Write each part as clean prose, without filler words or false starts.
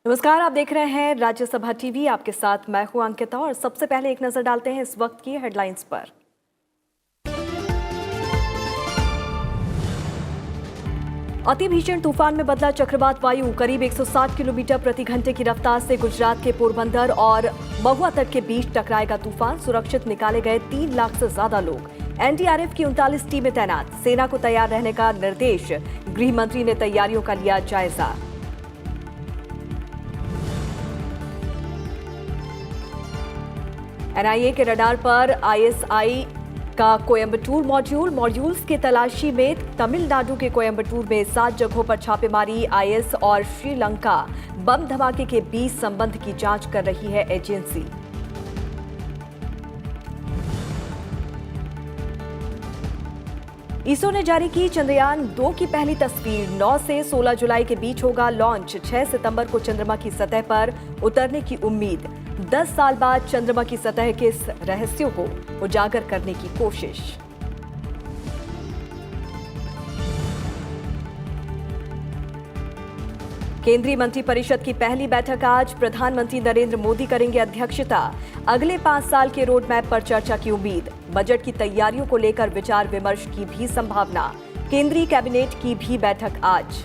नमस्कार, आप देख रहे हैं राज्यसभा टीवी। आपके साथ मैं हूं अंकिता और सबसे पहले एक नजर डालते हैं इस वक्त की हेडलाइंस पर। अति भीषण तूफान में बदला चक्रवात वायु। करीब 160 किलोमीटर प्रति घंटे की रफ्तार से गुजरात के पोरबंदर और महुआ तट के बीच टकराएगा तूफान। सुरक्षित निकाले गए 3 लाख से ज्यादा लोग। एनडीआरएफ की 39 टीमें तैनात। सेना को तैयार रहने का निर्देश। गृह मंत्री ने तैयारियों का लिया जायजा। एनआईए के रडार पर आईएसआई का कोयंबटूर मॉड्यूल्स की तलाशी में तमिलनाडु के कोयंबटूर में 7 जगहों पर छापेमारी। आईएस और श्रीलंका बम धमाके के बीच संबंध की जांच कर रही है एजेंसी। इसरो ने जारी की चंद्रयान 2 की पहली तस्वीर। 9 से 16 जुलाई के बीच होगा लॉन्च। 6 सितंबर को चंद्रमा की सतह पर उतरने की उम्मीद। 10 साल बाद चंद्रमा की सतह के इस रहस्यों को उजागर करने की कोशिश। केंद्रीय मंत्रिपरिषद की पहली बैठक आज। प्रधानमंत्री नरेंद्र मोदी करेंगे अध्यक्षता। अगले 5 साल के रोड मैप पर चर्चा की उम्मीद। बजट की तैयारियों को लेकर विचार विमर्श की भी संभावना। केंद्रीय कैबिनेट की भी बैठक आज।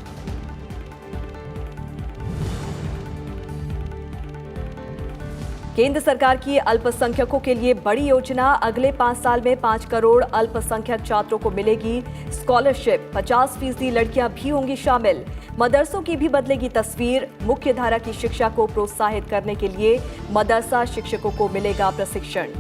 केंद्र सरकार की अल्पसंख्यकों के लिए बड़ी योजना। अगले 5 साल में 5 करोड़ अल्पसंख्यक छात्रों को मिलेगी स्कॉलरशिप। 50% लड़कियां भी होंगी शामिल। मदरसों की भी बदलेगी तस्वीर। मुख्य धारा की शिक्षा को प्रोत्साहित करने के लिए मदरसा शिक्षकों को मिलेगा प्रशिक्षण।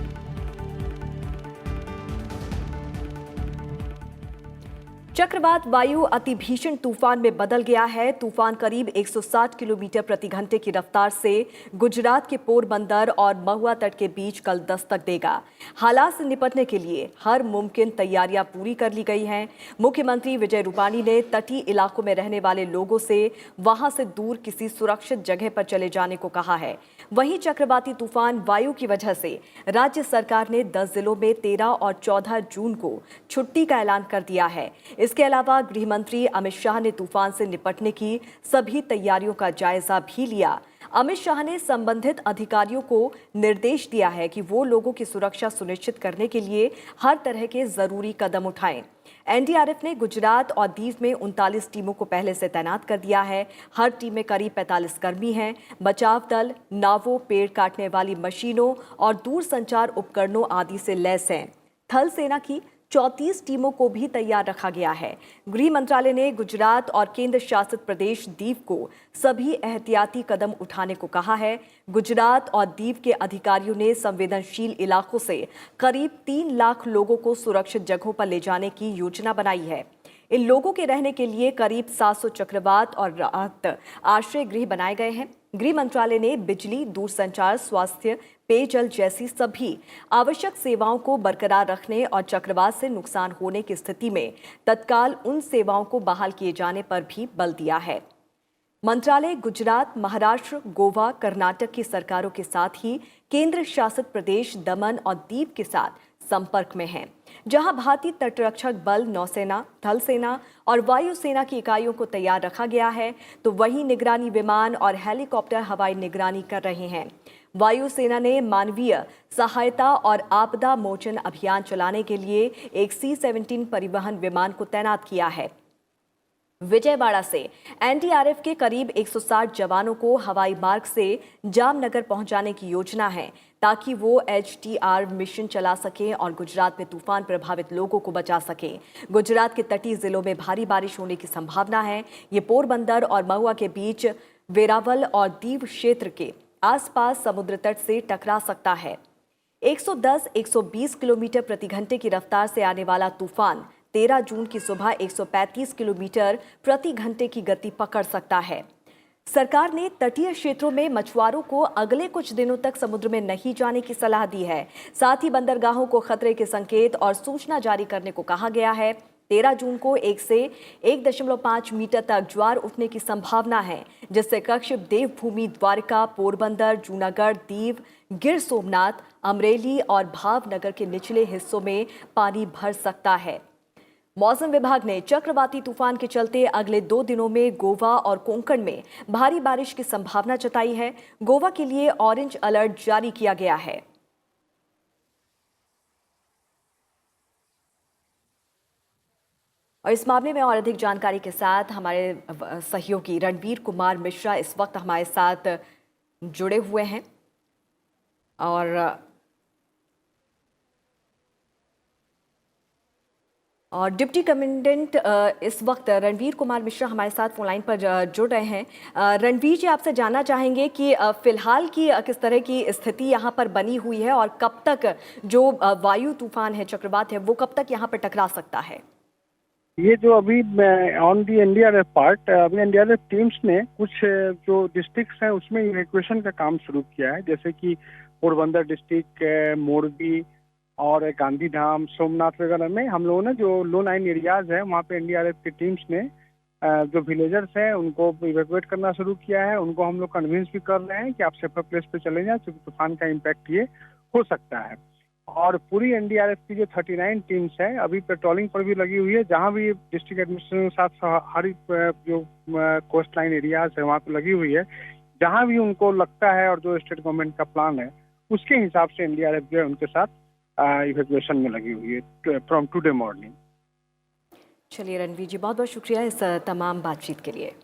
चक्रवात वायु अति भीषण तूफान में बदल गया है। तूफान करीब 160 किलोमीटर प्रति घंटे की रफ्तार से गुजरात के पोरबंदर और महुआ तट के बीच कल दस्तक देगा। हालात से निपटने के लिए हर मुमकिन तैयारियां पूरी कर ली गई हैं। मुख्यमंत्री विजय रूपाणी ने तटीय इलाकों में रहने वाले लोगों से वहां से दूर किसी सुरक्षित जगह पर चले जाने को कहा है। वहीं चक्रवाती तूफान वायु की वजह से राज्य सरकार ने 10 जिलों में 13 और 14 जून को छुट्टी का ऐलान कर दिया है। इसके अलावा गृह मंत्री अमित शाह ने तूफान से निपटने की सभी तैयारियों का जायजा भी लिया। अमित शाह ने संबंधित अधिकारियों को निर्देश दिया है कि वो लोगों की सुरक्षा सुनिश्चित करने के लिए हर तरह के जरूरी कदम उठाएं। एनडीआरएफ ने गुजरात और दीव में 39 टीमों को पहले से तैनात कर दिया है। हर टीम में करीब 45 कर्मी हैं। बचाव दल नावों, पेड़ काटने वाली मशीनों और दूरसंचार उपकरणों आदि से लैस हैं। थल सेना की 34 टीमों को भी तैयार रखा गया है। गृह मंत्रालय ने गुजरात और केंद्र शासित प्रदेश दीव को सभी एहतियाती कदम उठाने को कहा है। गुजरात और दीव के अधिकारियों ने संवेदनशील इलाकों से करीब 3 लाख लोगों को सुरक्षित जगहों पर ले जाने की योजना बनाई है। इन लोगों के रहने के लिए करीब 700 चक्रवात और राहत आश्रय गृह बनाए गए हैं। गृह मंत्रालय ने बिजली, दूरसंचार, स्वास्थ्य, पेयजल जैसी सभी आवश्यक सेवाओं को बरकरार रखने और चक्रवात से नुकसान होने की स्थिति में तत्काल उन सेवाओं को बहाल किए जाने पर भी बल दिया है। मंत्रालय गुजरात, महाराष्ट्र, गोवा, कर्नाटक की सरकारों के साथ ही केंद्र शासित प्रदेश दमन और दीव के साथ संपर्क में है, जहां भारतीय तटरक्षक बल, नौसेना, थल सेना और वायुसेना की इकाइयों को तैयार रखा गया है, तो वहीं निगरानी विमान और हेलीकॉप्टर हवाई निगरानी कर रहे हैं। वायुसेना ने मानवीय सहायता और आपदा मोचन अभियान चलाने के लिए एक C-17 परिवहन विमान को तैनात किया है। विजयवाड़ा से एनडीआरएफ के करीब 160 जवानों को हवाई मार्ग से जामनगर पहुंचाने की योजना है, ताकि वो HTR मिशन चला सकें और गुजरात में तूफान प्रभावित लोगों को बचा सकें। गुजरात के तटीय जिलों में भारी बारिश होने की संभावना है। ये पोरबंदर और महुआ के बीच वेरावल और दीव क्षेत्र के आसपास समुद्र तट से टकरा सकता है। 110-120 किलोमीटर प्रति घंटे की रफ्तार से आने वाला तूफान 13 जून की सुबह 135 किलोमीटर प्रति घंटे की गति पकड़ सकता है। सरकार ने तटीय क्षेत्रों में मछुआरों को अगले कुछ दिनों तक समुद्र में नहीं जाने की सलाह दी है। साथ ही बंदरगाहों को खतरे के संकेत और सूचना जारी करने को कहा गया है। 13 जून को 1 से 1.5 मीटर तक ज्वार उठने की संभावना है, जिससे कक्षिप, देवभूमि, द्वारका, पोरबंदर, जूनागढ़, दीव, गिर सोमनाथ, अमरेली और भावनगर के निचले हिस्सों में पानी भर सकता है। मौसम विभाग ने चक्रवाती तूफान के चलते अगले 2 दिनों में गोवा और कोंकण में भारी बारिश की संभावना जताई है। गोवा के लिए ऑरेंज अलर्ट जारी किया गया है। और इस मामले में और अधिक जानकारी के साथ हमारे सहयोगी रणवीर कुमार मिश्रा इस वक्त हमारे साथ जुड़े हुए हैं। और डिप्टी कमांडेंट इस वक्त रणवीर कुमार मिश्रा हमारे साथ फोन लाइन पर जुड़ रहे हैं। रणवीर जी, आपसे जानना चाहेंगे कि फिलहाल की किस तरह की स्थिति यहाँ पर बनी हुई है और कब तक जो वायु तूफान है, चक्रवात है, वो कब तक यहाँ पर टकरा सकता है? ये जो अभी ऑन दी एनडीआरएफ पार्ट, अभी एनडीआरएफ टीम्स ने कुछ जो डिस्ट्रिक्ट्स हैं उसमें इवैक्यूएशन का काम शुरू किया है, जैसे कि पोरबंदर डिस्ट्रिक्ट, मोरबी और गांधीधाम, सोमनाथ वगैरह में हम लोगों ने जो लो लाइन एरियाज है वहाँ पे एनडीआरएफ की टीम्स ने जो विलेजर्स हैं उनको इवैक्यूएट करना शुरू किया है। उनको हम लोग कन्विंस भी कर रहे हैं कि आप सेफर प्लेस पे चले जाएं, क्योंकि तूफान का इम्पैक्ट ये हो सकता है। और पूरी एनडीआरएफ की जो 39 टीम्स है अभी पेट्रोलिंग पर भी लगी हुई है, जहां भी डिस्ट्रिक्ट एडमिनिस्ट्रेशन के साथ हर जो कोस्ट लाइन एरियाज है वहां पे लगी हुई है। जहां भी उनको लगता है और जो स्टेट गवर्नमेंट का प्लान है उसके हिसाब से एनडीआरएफ जो है उनके साथ इवैक्यूएशन में लगी हुई है फ्रॉम टुडे मॉर्निंग। चलिए रणवीर जी, बहुत बहुत शुक्रिया इस तमाम बातचीत के लिए।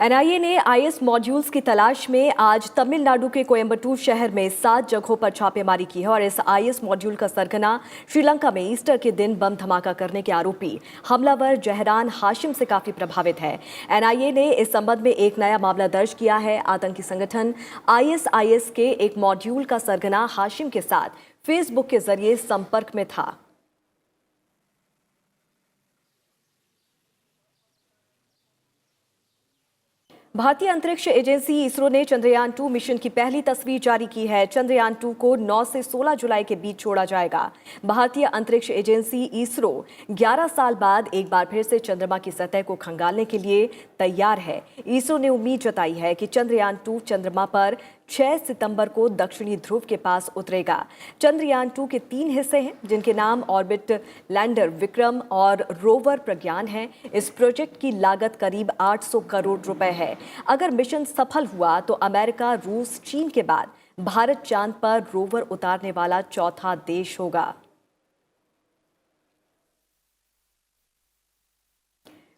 एनआईए ने आईएस मॉड्यूल्स की तलाश में आज तमिलनाडु के कोयम्बटूर शहर में 7 जगहों पर छापेमारी की है और इस आईएस मॉड्यूल का सरगना श्रीलंका में ईस्टर के दिन बम धमाका करने के आरोपी हमलावर जहरान हाशिम से काफी प्रभावित है। एनआईए ने इस संबंध में एक नया मामला दर्ज किया है। आतंकी संगठन आईएसआईएस के एक मॉड्यूल का सरगना हाशिम के साथ फेसबुक के जरिए संपर्क में था। भारतीय अंतरिक्ष एजेंसी इसरो ने चंद्रयान 2 मिशन की पहली तस्वीर जारी की है। चंद्रयान 2 को 9 से 16 जुलाई के बीच छोड़ा जाएगा। भारतीय अंतरिक्ष एजेंसी इसरो 11 साल बाद एक बार फिर से चंद्रमा की सतह को खंगालने के लिए तैयार है। इसरो ने उम्मीद जताई है कि चंद्रयान 2 चंद्रमा पर 6 सितंबर को दक्षिणी ध्रुव के पास उतरेगा। चंद्रयान 2 के 3 हिस्से हैं, जिनके नाम ऑर्बिट लैंडर विक्रम और रोवर प्रज्ञान हैं। इस प्रोजेक्ट की लागत करीब 800 करोड़ रुपए है। अगर मिशन सफल हुआ तो अमेरिका, रूस, चीन के बाद भारत चांद पर रोवर उतारने वाला चौथा देश होगा।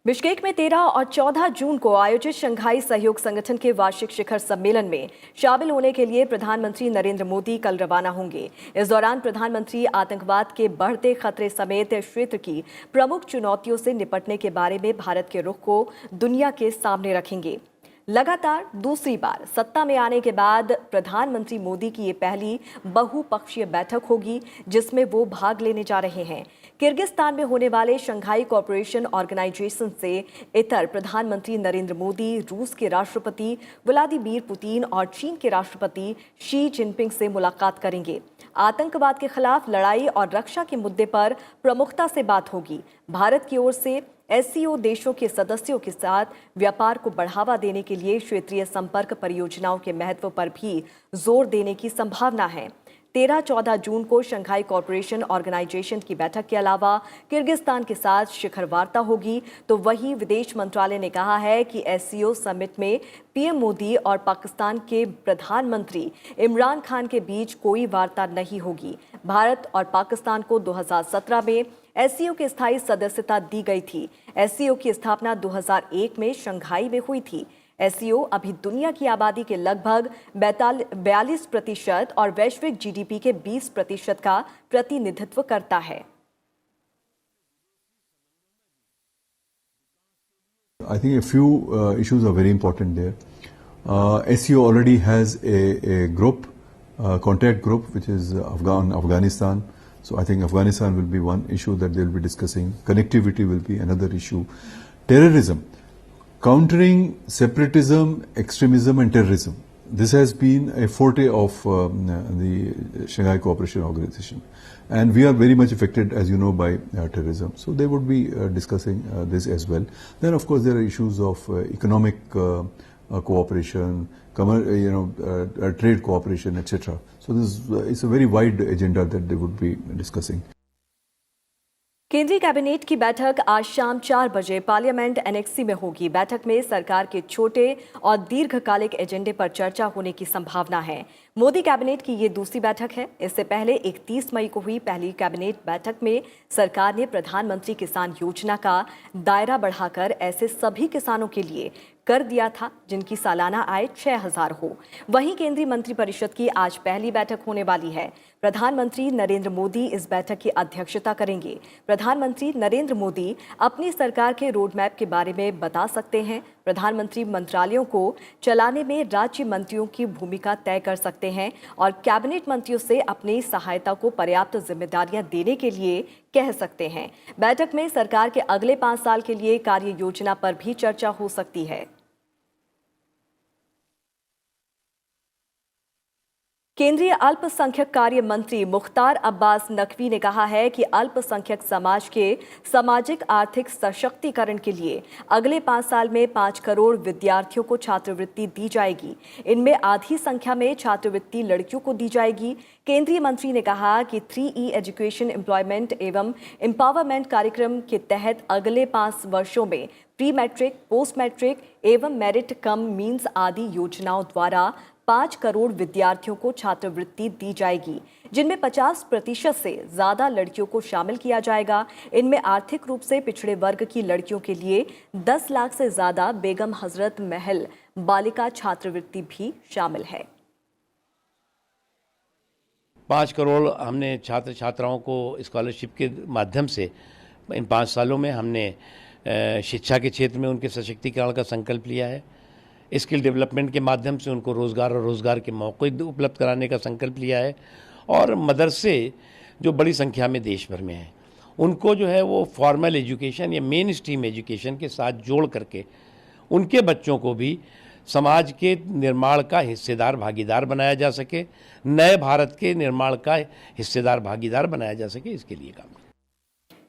बिश्केक में 13 और 14 जून को आयोजित शंघाई सहयोग संगठन के वार्षिक शिखर सम्मेलन में शामिल होने के लिए प्रधानमंत्री नरेंद्र मोदी कल रवाना होंगे। इस दौरान प्रधानमंत्री आतंकवाद के बढ़ते खतरे समेत क्षेत्र की प्रमुख चुनौतियों से निपटने के बारे में भारत के रुख को दुनिया के सामने रखेंगे। लगातार दूसरी बार सत्ता में आने के बाद प्रधानमंत्री मोदी की ये पहली बहुपक्षीय बैठक होगी, जिसमें वो भाग लेने जा रहे हैं। किर्गिस्तान में होने वाले शंघाई कोऑपरेशन ऑर्गेनाइजेशन से इतर प्रधानमंत्री नरेंद्र मोदी रूस के राष्ट्रपति व्लादिमीर पुतिन और चीन के राष्ट्रपति शी जिनपिंग से मुलाकात करेंगे। आतंकवाद के खिलाफ लड़ाई और रक्षा के मुद्दे पर प्रमुखता से बात होगी। भारत की ओर से एससीओ देशों के सदस्यों के साथ व्यापार को बढ़ावा देने के लिए क्षेत्रीय संपर्क परियोजनाओं के महत्व पर भी जोर देने की संभावना है। 13-14 जून को शंघाई कोऑपरेशन ऑर्गेनाइजेशन की बैठक के अलावा किर्गिस्तान के साथ शिखर वार्ता होगी। तो वहीं विदेश मंत्रालय ने कहा है कि एससीओ समिट में पीएम मोदी और पाकिस्तान के प्रधानमंत्री इमरान खान के बीच कोई वार्ता नहीं होगी। भारत और पाकिस्तान को 2017 में एससीओ की स्थायी सदस्यता दी गई थी। एससीओ की स्थापना 2001 में शंघाई में हुई थी। एससीओ अभी दुनिया की आबादी के लगभग 42% और वैश्विक जीडीपी के 20% का प्रतिनिधित्व करता है। I think a few issues are very important there. SCO already has a group, contact group, which is Afghanistan. So I think Afghanistan will be one issue that they will be discussing. Connectivity will be another issue. Terrorism, countering separatism, extremism and terrorism. This has been a forte of the Shanghai Cooperation Organization. And we are very much affected, as you know, by terrorism. So they would be discussing this as well. Then, of course, there are issues of economic cooperation, trade cooperation, etc. So this is a very wide agenda that they would be discussing. केंद्रीय cabinet की बैठक आज शाम 4 बजे parliament annexe में होगी। बैठक में सरकार के छोटे और दीर्घकालिक एजेंडे पर चर्चा होने की संभावना है। मोदी कैबिनेट की ये दूसरी बैठक है। इससे पहले 31 मई को हुई पहली कैबिनेट बैठक में सरकार ने प्रधानमंत्री किसान योजना का दायरा बढ़ाकर ऐसे सभी किसानों के लिए कर दिया था जिनकी सालाना आय 6,000 हो। वहीं केंद्रीय मंत्रिपरिषद की आज पहली बैठक होने वाली है। प्रधानमंत्री नरेंद्र मोदी इस बैठक की अध्यक्षता करेंगे। प्रधानमंत्री नरेंद्र मोदी अपनी सरकार के रोड मैप के बारे में बता सकते हैं। प्रधानमंत्री मंत्रालयों को चलाने में राज्य मंत्रियों की भूमिका तय कर सकते हैं और कैबिनेट मंत्रियों से अपनी सहायता को पर्याप्त जिम्मेदारियां देने के लिए कह सकते हैं। बैठक में सरकार के अगले 5 साल के लिए कार्य योजना पर भी चर्चा हो सकती है। केंद्रीय अल्पसंख्यक कार्य मंत्री मुख्तार अब्बास नकवी ने कहा है कि अल्पसंख्यक समाज के सामाजिक आर्थिक सशक्तिकरण के लिए अगले 5 साल में 5 करोड़ विद्यार्थियों को छात्रवृत्ति दी जाएगी। इनमें आधी संख्या में छात्रवृत्ति लड़कियों को दी जाएगी। केंद्रीय मंत्री ने कहा कि 3E एजुकेशन एम्प्लॉयमेंट एवं एम्पावरमेंट कार्यक्रम के तहत अगले 5 वर्षों में प्री मैट्रिक, पोस्ट मैट्रिक एवं मेरिट कम मीन्स आदि योजनाओं द्वारा 5 करोड़ विद्यार्थियों को छात्रवृत्ति दी जाएगी, जिनमें 50% से ज्यादा लड़कियों को शामिल किया जाएगा। इनमें आर्थिक रूप से पिछड़े वर्ग की लड़कियों के लिए 10 लाख से ज्यादा बेगम हजरत महल बालिका छात्रवृत्ति भी शामिल है। 5 करोड़ हमने छात्र छात्राओं को स्कॉलरशिप के माध्यम से इन 5 सालों में हमने शिक्षा के क्षेत्र में उनके सशक्तिकरण का संकल्प लिया है। स्किल डेवलपमेंट के माध्यम से उनको रोज़गार और रोज़गार के मौके उपलब्ध कराने का संकल्प लिया है। और मदरसे जो बड़ी संख्या में देश भर में हैं, उनको जो है वो फॉर्मल एजुकेशन या मेन स्ट्रीम एजुकेशन के साथ जोड़ करके उनके बच्चों को भी समाज के निर्माण का हिस्सेदार भागीदार बनाया जा सके, नए भारत के निर्माण का हिस्सेदार भागीदार बनाया जा सके, इसके लिए काम।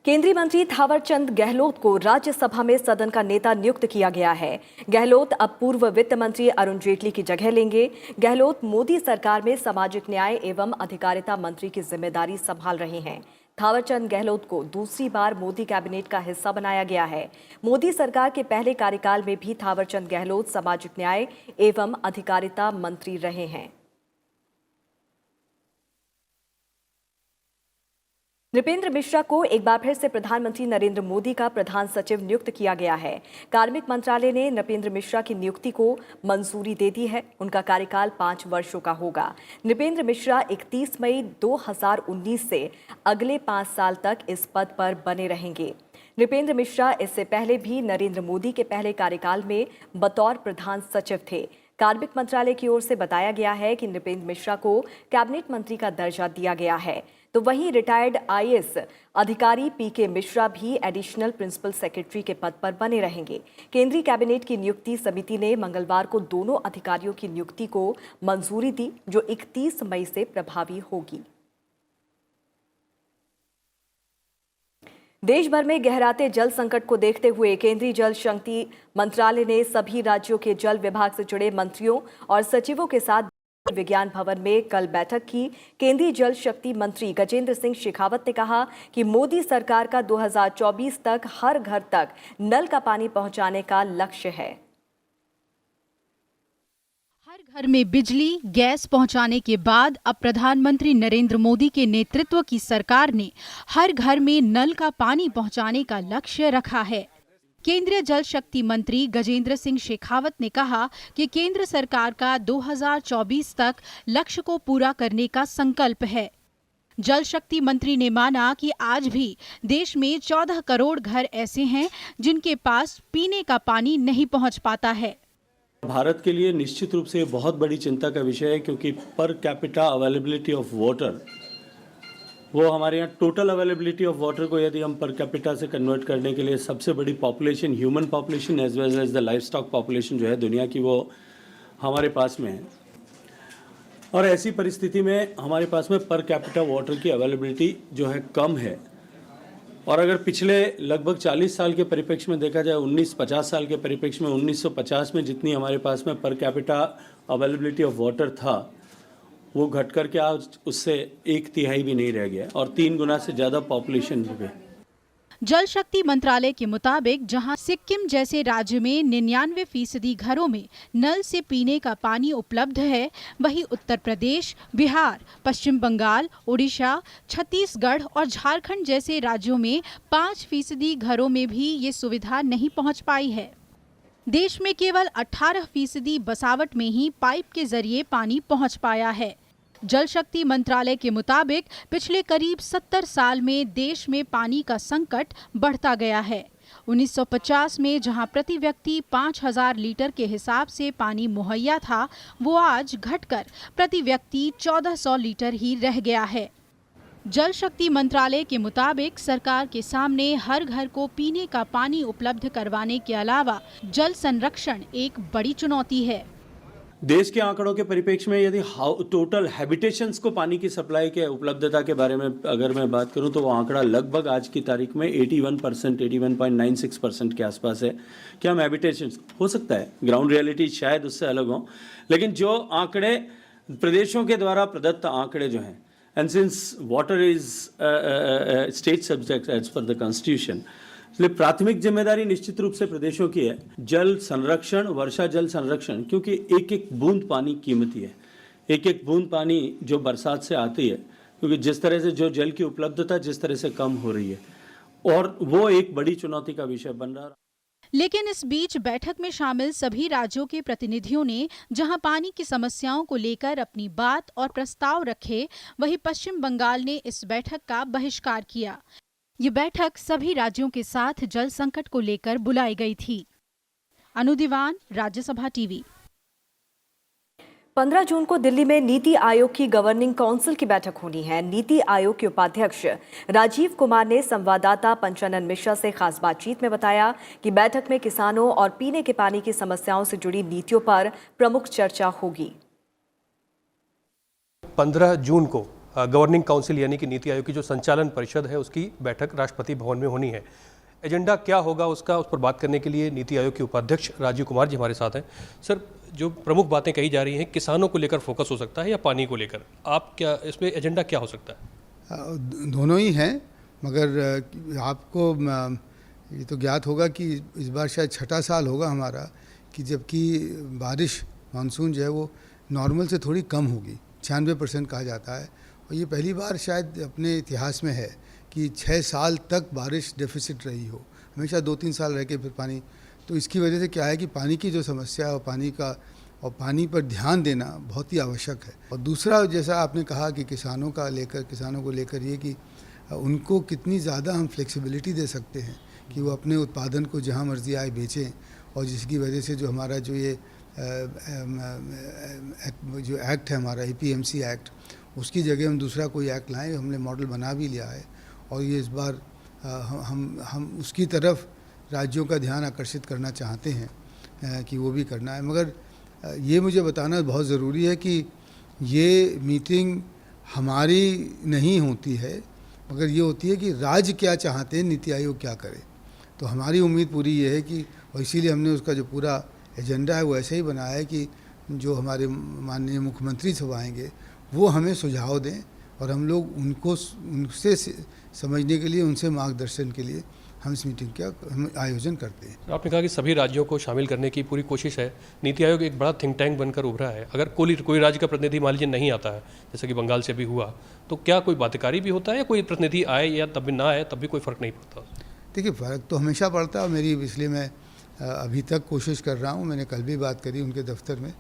केंद्रीय मंत्री थावरचंद गहलोत को राज्यसभा में सदन का नेता नियुक्त किया गया है। गहलोत अब पूर्व वित्त मंत्री अरुण जेटली की जगह लेंगे। गहलोत मोदी सरकार में सामाजिक न्याय एवं अधिकारिता मंत्री की जिम्मेदारी संभाल रहे हैं। थावरचंद गहलोत को दूसरी बार मोदी कैबिनेट का हिस्सा बनाया गया है। मोदी सरकार के पहले कार्यकाल में भी थावरचंद गहलोत सामाजिक न्याय एवं अधिकारिता मंत्री रहे हैं। नृपेंद्र मिश्रा को एक बार फिर से प्रधानमंत्री नरेंद्र मोदी का प्रधान सचिव नियुक्त किया गया है। कार्मिक मंत्रालय ने नृपेंद्र मिश्रा की नियुक्ति को मंजूरी दे दी है। उनका कार्यकाल 5 वर्षों का होगा। नृपेंद्र मिश्रा 31 मई 2019 से अगले 5 साल तक इस पद पर बने रहेंगे। नृपेंद्र मिश्रा इससे पहले भी नरेंद्र मोदी के पहले कार्यकाल में बतौर प्रधान सचिव थे। कार्मिक मंत्रालय की ओर से बताया गया है कि नृपेंद्र मिश्रा को कैबिनेट मंत्री का दर्जा दिया गया है। तो वहीं रिटायर्ड आईएएस अधिकारी पीके मिश्रा भी एडिशनल प्रिंसिपल सेक्रेटरी के पद पर बने रहेंगे। केंद्रीय कैबिनेट की नियुक्ति समिति ने मंगलवार को दोनों अधिकारियों की नियुक्ति को मंजूरी दी, जो 31 मई से प्रभावी होगी। देश भर में गहराते जल संकट को देखते हुए केंद्रीय जल शक्ति मंत्रालय ने सभी राज्यों के जल विभाग से जुड़े मंत्रियों और सचिवों के साथ विज्ञान भवन में कल बैठक की। केंद्रीय जल शक्ति मंत्री गजेंद्र सिंह शेखावत ने कहा कि मोदी सरकार का 2024 तक हर घर तक नल का पानी पहुंचाने का लक्ष्य है। हर घर में बिजली, गैस पहुंचाने के बाद अब प्रधानमंत्री नरेंद्र मोदी के नेतृत्व की सरकार ने हर घर में नल का पानी पहुंचाने का लक्ष्य रखा है। केंद्रीय जल शक्ति मंत्री गजेंद्र सिंह शेखावत ने कहा कि केंद्र सरकार का 2024 तक लक्ष्य को पूरा करने का संकल्प है। जल शक्ति मंत्री ने माना कि आज भी देश में 14 करोड़ घर ऐसे हैं जिनके पास पीने का पानी नहीं पहुंच पाता है। भारत के लिए निश्चित रूप से बहुत बड़ी चिंता का विषय है, क्योंकि per capita availability of water, वो हमारे यहाँ टोटल अवेलेबिलिटी ऑफ वाटर को यदि हम पर कैपिटा से कन्वर्ट करने के लिए सबसे बड़ी population, human population as well as the livestock population जो है दुनिया की, वो हमारे पास में है। और ऐसी परिस्थिति में हमारे पास में पर कैपिटा वाटर की अवेलेबिलिटी जो है कम है, और अगर पिछले लगभग 40 साल के परिप्रेक्ष्य में देखा जाए, 50 साल के परिप्रेक्ष्य में 1950 में जितनी हमारे पास में per capita availability of water था, वो घट कर के आज उससे 1/3 भी नहीं रह गया और 3 गुना से ज़्यादा पॉपुलेशन हो गई। जल शक्ति मंत्रालय के मुताबिक जहां सिक्किम जैसे राज्य में 99% घरों में नल से पीने का पानी उपलब्ध है, वहीं उत्तर प्रदेश, बिहार, पश्चिम बंगाल, उड़ीसा, छत्तीसगढ़ और झारखंड जैसे राज्यों में 5% घरों में भी ये सुविधा नहीं पहुंच पाई है। देश में केवल 18% बसावट में ही पाइप के जरिए पानी पहुंच पाया है। जल शक्ति मंत्रालय के मुताबिक पिछले करीब 70 साल में देश में पानी का संकट बढ़ता गया है। 1950 में जहां प्रति व्यक्ति 5000 लीटर के हिसाब से पानी मुहैया था, वो आज घटकर प्रति व्यक्ति 1400 लीटर ही रह गया है। जल शक्ति मंत्रालय के मुताबिक सरकार के सामने हर घर को पीने का पानी उपलब्ध करवाने के अलावा जल संरक्षण एक बड़ी चुनौती है। देश के आंकड़ों के परिप्रेक्ष्य में यदि टोटल हैबिटेशंस को पानी की सप्लाई के उपलब्धता के बारे में अगर मैं बात करूं, तो वो आंकड़ा लगभग आज की तारीख में 81%, 81.96% के आसपास है कि हम हैबिटेशंस, हो सकता है ग्राउंड रियलिटी शायद उससे अलग हो, लेकिन जो आंकड़े प्रदेशों के द्वारा प्रदत्त आंकड़े जो हैं, and since water is state subject as per the constitution, इसलिए प्राथमिक जिम्मेदारी निश्चित रूप से प्रदेशों की है। जल संरक्षण, वर्षा जल संरक्षण, क्योंकि एक एक बूंद पानी कीमती है, एक एक बूंद पानी जो बरसात से आती है, क्योंकि जिस तरह से जो जल की उपलब्धता जिस तरह से कम हो रही है, और वो एक बड़ी चुनौती का विषय बन रहा है। लेकिन इस बीच बैठक में शामिल सभी राज्यों के प्रतिनिधियों ने जहां पानी की समस्याओं को लेकर अपनी बात और प्रस्ताव रखे, वहीं पश्चिम बंगाल ने इस बैठक का बहिष्कार किया। ये बैठक सभी राज्यों के साथ जल संकट को लेकर बुलाई गई थी। अनु दीवान, राज्यसभा टीवी। 15 जून को दिल्ली में नीति आयोग की गवर्निंग काउंसिल की बैठक होनी है। नीति आयोग के उपाध्यक्ष राजीव कुमार ने संवाददाता पंचानन मिश्रा से खास बातचीत में बताया कि बैठक में किसानों और पीने के पानी की समस्याओं से जुड़ी नीतियों पर प्रमुख चर्चा होगी। 15 जून को गवर्निंग काउंसिल यानी कि नीति आयोग की जो संचालन परिषद है, उसकी बैठक राष्ट्रपति भवन में होनी है। एजेंडा क्या होगा उसका, उस पर बात करने के लिए नीति आयोग के उपाध्यक्ष राजीव कुमार जी हमारे साथ हैं। सर, जो प्रमुख बातें कही जा रही हैं, किसानों को लेकर फोकस हो सकता है या पानी को लेकर, आप क्या इसमें एजेंडा क्या हो सकता है? दोनों ही हैं, मगर आपको ये तो ज्ञात होगा कि इस बार शायद 6ठा साल होगा हमारा कि जबकि बारिश मानसून जो है वो नॉर्मल से थोड़ी कम होगी, 96% कहा जाता है, और ये पहली बार शायद अपने इतिहास में है कि 6 साल तक बारिश डेफिसिट रही हो, हमेशा 2-3 साल रह के फिर पानी। तो इसकी वजह से क्या है कि पानी की जो समस्या है और पानी पर ध्यान देना बहुत ही आवश्यक है। और दूसरा, जैसा आपने कहा कि किसानों को लेकर ये कि उनको कितनी ज़्यादा हम फ्लेक्सिबिलिटी दे सकते हैं कि वो अपने उत्पादन को जहाँ मर्जी आए बेचें, और जिसकी वजह से जो हमारा जो ये जो एक्ट है हमारा APMC एक्ट, उसकी जगह हम दूसरा कोई एक्ट लाएं। हमने मॉडल बना भी लिया है और ये इस बार हम उसकी तरफ राज्यों का ध्यान आकर्षित करना चाहते हैं कि वो भी करना है। मगर ये मुझे बताना बहुत ज़रूरी है कि ये मीटिंग हमारी नहीं होती है, मगर ये होती है कि राज्य क्या चाहते हैं, नीति आयोग क्या करे। तो हमारी उम्मीद पूरी ये है कि, और इसीलिए हमने उसका जो पूरा एजेंडा है वो ऐसे ही बनाया है कि जो हमारे माननीय मुख्यमंत्री सब आएंगे वो हमें सुझाव दें और हम लोग उनसे समझने के लिए, उनसे मार्गदर्शन के लिए हम इस मीटिंग का हम आयोजन करते हैं। आपने कहा कि सभी राज्यों को शामिल करने की पूरी कोशिश है। नीति आयोग एक बड़ा थिंक टैंक बनकर उभरा है। अगर कोई राज्य का प्रतिनिधि मान लीजिए नहीं आता है, जैसे कि बंगाल से भी हुआ, तो क्या कोई बाध्यकारी भी होता है या कोई प्रतिनिधि आए या तब भी ना आए तब भी कोई फ़र्क नहीं पड़ता? देखिए, फ़र्क तो हमेशा पड़ता है। मेरी इसलिए मैं अभी तक कोशिश कर रहा हूँ, मैंने कल भी बात करी उनके दफ्तर में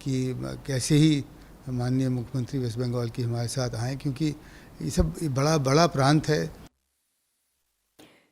कि कैसे ही माननीय मुख्यमंत्री वेस्ट बंगाल की हमारे साथ आएँ, क्योंकि ये सब बड़ा प्रांत है।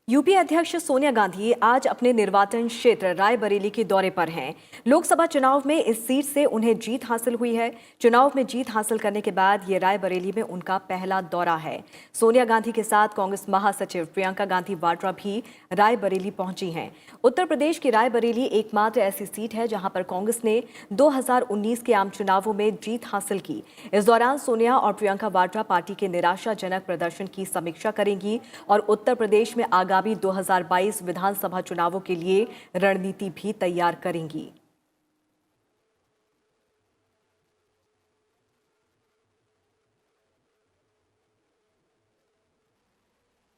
यूपी अध्यक्ष सोनिया गांधी आज अपने निर्वाचन क्षेत्र रायबरेली के दौरे पर हैं। लोकसभा चुनाव में इस सीट से उन्हें जीत हासिल हुई है। चुनाव में जीत हासिल करने के बाद ये रायबरेली में उनका पहला दौरा है। सोनिया गांधी के साथ कांग्रेस महासचिव प्रियंका गांधी वाड्रा भी रायबरेली पहुंची हैं। उत्तर प्रदेश की रायबरेली एकमात्र ऐसी सीट है जहां पर कांग्रेस ने 2019 के आम चुनावों में जीत हासिल की। इस दौरान सोनिया और प्रियंका वाड्रा पार्टी के निराशाजनक प्रदर्शन की समीक्षा करेंगी और उत्तर प्रदेश में आगामी 2022 विधानसभा चुनावों के लिए रणनीति भी तैयार करेंगी।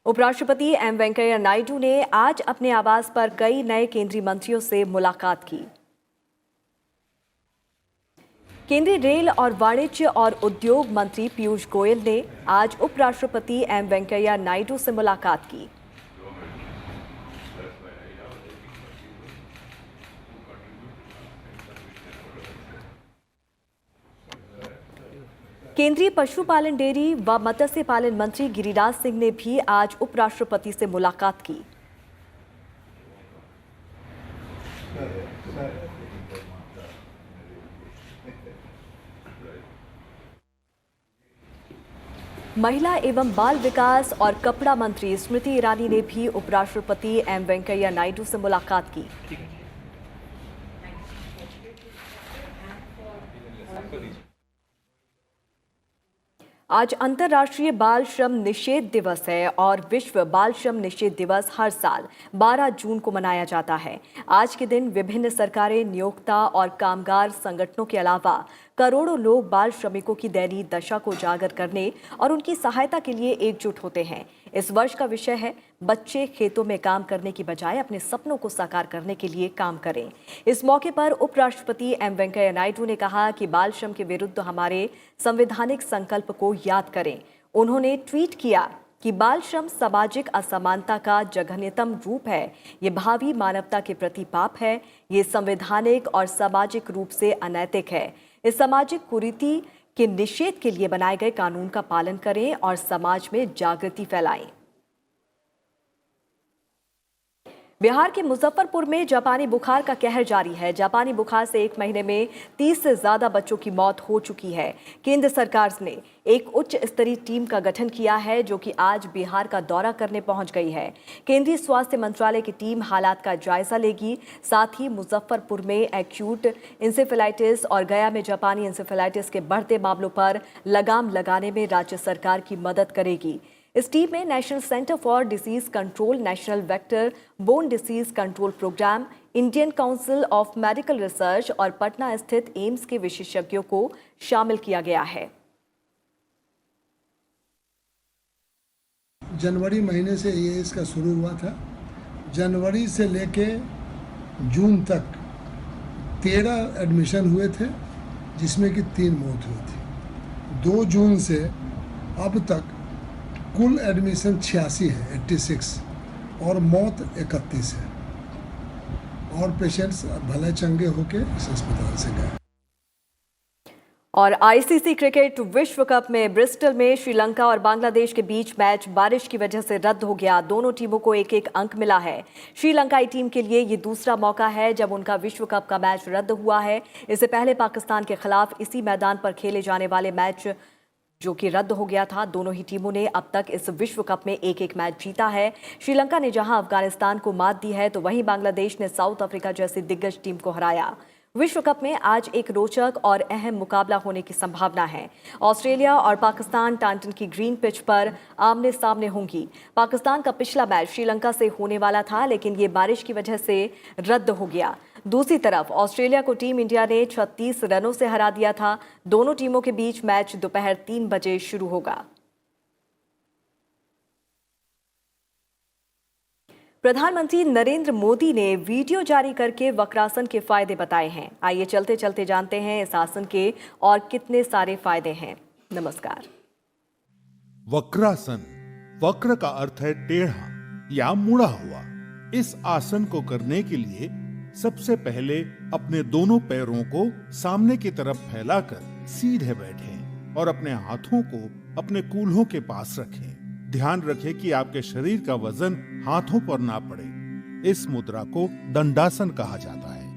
उपराष्ट्रपति एम वेंकैया नायडू ने आज अपने आवास पर कई नए केंद्रीय मंत्रियों से मुलाकात की। केंद्रीय रेल और वाणिज्य और उद्योग मंत्री पीयूष गोयल ने आज उपराष्ट्रपति एम वेंकैया नायडू से मुलाकात की। केंद्रीय पशुपालन, डेयरी व मत्स्य पालन मंत्री गिरिराज सिंह ने भी आज उपराष्ट्रपति से मुलाकात की। महिला एवं बाल विकास और कपड़ा मंत्री स्मृति ईरानी ने भी उपराष्ट्रपति एम वेंकैया नायडू से मुलाकात की। आज अंतर्राष्ट्रीय बाल श्रम निषेध दिवस है और विश्व बाल श्रम निषेध दिवस हर साल 12 जून को मनाया जाता है। आज के दिन विभिन्न सरकारें, नियोक्ता और कामगार संगठनों के अलावा करोड़ों लोग बाल श्रमिकों की दयनीय दशा को उजागर करने और उनकी सहायता के लिए एकजुट होते हैं। इस वर्ष का विषय है बच्चे खेतों में काम करने की बजाय अपने सपनों को साकार करने के लिए काम करें। इस मौके पर उपराष्ट्रपति एम वेंकैया नायडू ने कहा कि बाल श्रम के विरुद्ध हमारे संवैधानिक संकल्प को याद करें। उन्होंने ट्वीट किया कि बाल श्रम सामाजिक असमानता का जघन्यतम रूप है। ये भावी मानवता के प्रति पाप है। ये संवैधानिक और सामाजिक रूप से अनैतिक है। इस सामाजिक कुरीति के निषेध के लिए बनाए गए कानून का पालन करें और समाज में जागृति फैलाएं। बिहार के मुजफ्फरपुर में जापानी बुखार का कहर जारी है। जापानी बुखार से एक महीने में 30 से ज्यादा बच्चों की मौत हो चुकी है। केंद्र सरकार ने एक उच्च स्तरीय टीम का गठन किया है जो कि आज बिहार का दौरा करने पहुंच गई है। केंद्रीय स्वास्थ्य मंत्रालय की टीम हालात का जायजा लेगी। साथ ही मुजफ्फरपुर में एक्यूट इंसेफेलाइटिस और गया में जापानी इंसेफेलाइटिस के बढ़ते मामलों पर लगाम लगाने में राज्य सरकार की मदद करेगी। इस टीम में national centre for disease control, national vector borne disease control programme, Indian council of medical research और पटना स्थित एम्स के विशेषज्ञों को शामिल किया गया है। जनवरी महीने से ये इसका शुरू हुआ था। जनवरी से लेके जून तक 13 एडमिशन हुए थे जिसमें कि 3 मौत हुई थी। 2 जून से अब तक कुल एडमिशन 86 है, 86, और मौत 31 है। और पेशेंट्स भले चंगे होके इस अस्पताल से गए। और आईसीसी क्रिकेट विश्व कप में ब्रिस्टल में श्रीलंका और बांग्लादेश के बीच मैच बारिश की वजह से रद्द हो गया। दोनों टीमों को एक-एक अंक मिला है। श्रीलंकाई टीम के लिए ये दूसरा मौका है जब उनका विश्व कप का मैच रद्द हुआ है। इससे पहले पाकिस्तान के खिलाफ इसी मैदान पर खेले जाने वाले मैच जो कि रद्द हो गया था। दोनों ही टीमों ने अब तक इस विश्व कप में एक-एक मैच जीता है। श्रीलंका ने जहां अफगानिस्तान को मात दी है तो वहीं बांग्लादेश ने साउथ अफ्रीका जैसी दिग्गज टीम को हराया। विश्व कप में आज एक रोचक और अहम मुकाबला होने की संभावना है। ऑस्ट्रेलिया और पाकिस्तान टांटन की ग्रीन पिच पर आमने सामने होंगी। पाकिस्तान का पिछला मैच श्रीलंका से होने वाला था लेकिन ये बारिश की वजह से रद्द हो गया। दूसरी तरफ ऑस्ट्रेलिया को टीम इंडिया ने 36 रनों से हरा दिया था। दोनों टीमों के बीच मैच दोपहर 3 बजे शुरू होगा। प्रधानमंत्री नरेंद्र मोदी ने वीडियो जारी करके वक्रासन के फायदे बताए हैं। आइए चलते चलते जानते हैं इस आसन के और कितने सारे फायदे हैं। नमस्कार। वक्रासन, वक्र का अर्थ है टेढ़ा या मुड़ा हुआ। इस आसन को करने के लिए सबसे पहले अपने दोनों पैरों को सामने की तरफ फैलाकर सीधे बैठें और अपने हाथों को अपने कूल्हों के पास रखें। ध्यान रखें कि आपके शरीर का वजन हाथों पर ना पड़े। इस मुद्रा को दंडासन कहा जाता है।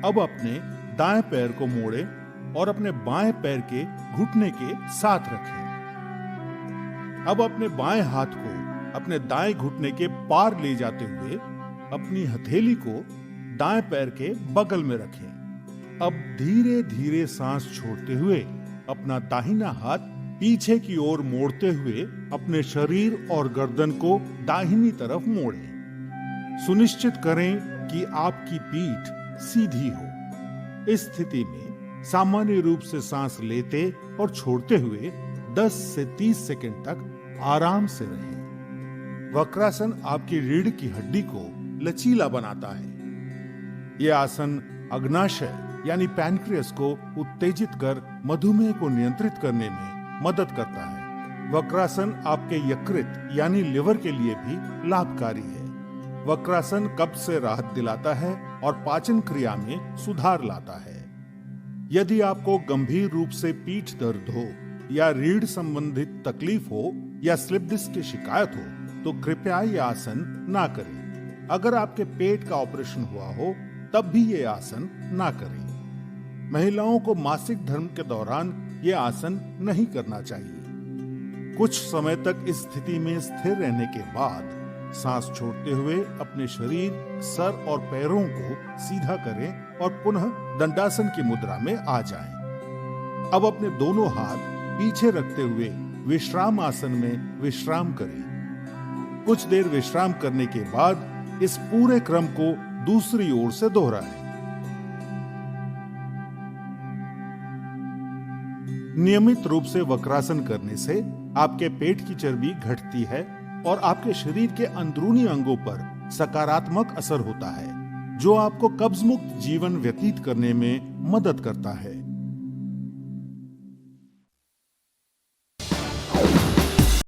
अब अपने दाएं पैर को मोड़ें और अपने बाएं पैर के घुटने के साथ रखें। अब अपने बाएं हाथ को अपने दाएं घुटने के पार ले जाते हुए अपनी हथेली को दाएं पैर के बगल में रखें। अब धीरे धीरे सांस छोड़ते हुए अपना दाहिना हाथ पीछे की ओर मोड़ते हुए अपने शरीर और गर्दन को दाहिनी तरफ मोड़ें। सुनिश्चित करें कि आपकी पीठ सीधी हो। इस स्थिति में सामान्य रूप से सांस लेते और छोड़ते हुए 10 से 30 सेकंड तक आराम से रहें। वक्रासन आपकी रीढ़ की हड्डी को लचीला बनाता है। यह आसन अग्नाशय यानी पैनक्रियास को उत्तेजित कर मधुमेह को नियंत्रित करने में मदद करता है। वक्रासन आपके यकृत यानी लिवर के लिए भी लाभकारी है। वक्रासन कब्ज से राहत दिलाता है और पाचन क्रिया में सुधार लाता है। यदि आपको गंभीर रूप से पीठ दर्द हो या रीढ़ संबंधित तकलीफ हो या स्लिप डिस्क की शिकायत हो तो कृपया यह आसन ना करें। अगर आपके पेट का ऑपरेशन हुआ हो तब भी ये आसन ना करें। महिलाओं को मासिक धर्म के दौरान ये आसन नहीं करना चाहिए। कुछ समय तक इस स्थिति में स्थिर रहने के बाद सांस छोड़ते हुए अपने शरीर, सर और पैरों को सीधा करें और पुनः दंडासन की मुद्रा में आ जाएं। अब अपने दोनों हाथ पीछे रखते हुए विश्राम आसन में विश्राम करें। कुछ देर विश्राम करने के बाद इस पूरे क्रम को दूसरी ओर से दोहराएं। नियमित रूप से वक्रासन करने से आपके पेट की चर्बी घटती है और आपके शरीर के अंदरूनी अंगों पर सकारात्मक असर होता है, जो आपको कब्ज मुक्त जीवन व्यतीत करने में मदद करता है।